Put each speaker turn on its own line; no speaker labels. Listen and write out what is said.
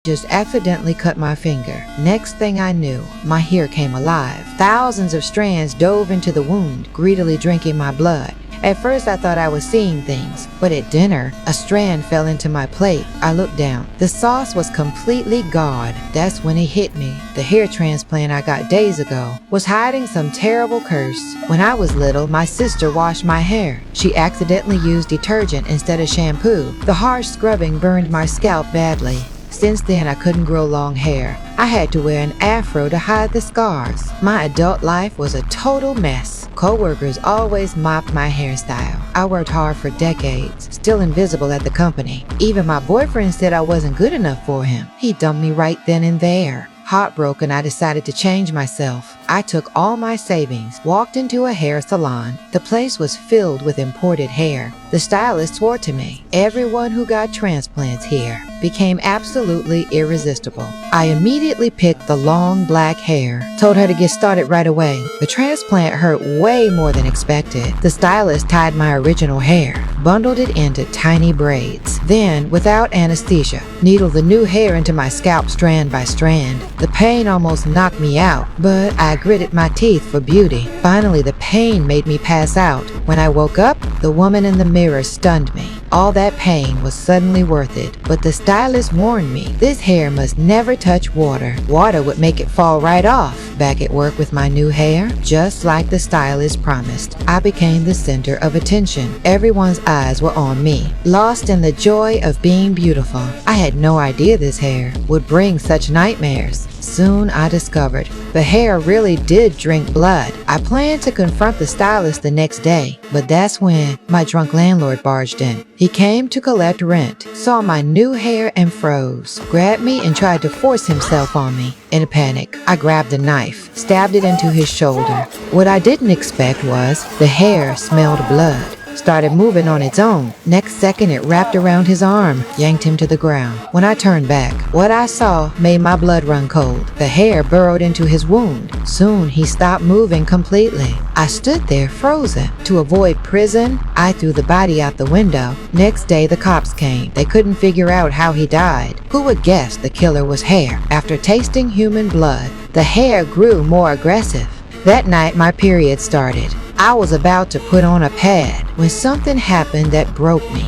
just accidentally cut my finger. Next thing I knew, my hair came alive. Thousands of strands dove into the wound, greedily drinking my blood. At first I thought I was seeing things, but at dinner, a strand fell into my plate. I looked down. The sauce was completely gone. That's when it hit me. The hair transplant I got days ago was hiding some terrible curse. When I was little, my sister washed my hair. She accidentally used detergent instead of shampoo. The harsh scrubbing burned my scalp badly. Since then, I couldn't grow long hair. I had to wear an afro to hide the scars. My adult life was a total mess. Co-workers always mocked my hairstyle. I worked hard for decades, still invisible at the company. Even my boyfriend said I wasn't good enough for him. He dumped me right then and there. Heartbroken, I decided to change myself. I took all my savings, walked into a hair salon. The place was filled with imported hair. The stylist swore to me, everyone who got transplants here became absolutely irresistible. I immediately picked the long black hair, told her to get started right away. The transplant hurt way more than expected. The stylist tied my original hair, bundled it into tiny braids. Then, without anesthesia, needled the new hair into my scalp strand by strand. The pain almost knocked me out, but I gritted my teeth for beauty. Finally, the pain made me pass out. When I woke up, the woman in the mirror stunned me. All that pain was suddenly worth it, but the stylist warned me, this hair must never touch water. Water would make it fall right off. Back at work with my new hair, just like the stylist promised, I became the center of attention. Everyone's eyes were on me, lost in the joy of being beautiful. I had no idea this hair would bring such nightmares. Soon I discovered the hair really did drink blood. I planned to confront the stylist the next day, but that's when my drunk landlord barged in. He came to collect rent, saw my new hair and froze, grabbed me and tried to force himself on me. In a panic, I grabbed a knife, stabbed it into his shoulder. What I didn't expect was the hair smelled blood. Started moving on its own. Next second, it wrapped around his arm, yanked him to the ground. When I turned back, what I saw made my blood run cold. The hair burrowed into his wound. Soon, he stopped moving completely. I stood there frozen. To avoid prison, I threw the body out the window. Next day, the cops came. They couldn't figure out how he died. Who would guess the killer was hair? After tasting human blood, the hair grew more aggressive. That night, my period started. I was about to put on a pad when something happened that broke me.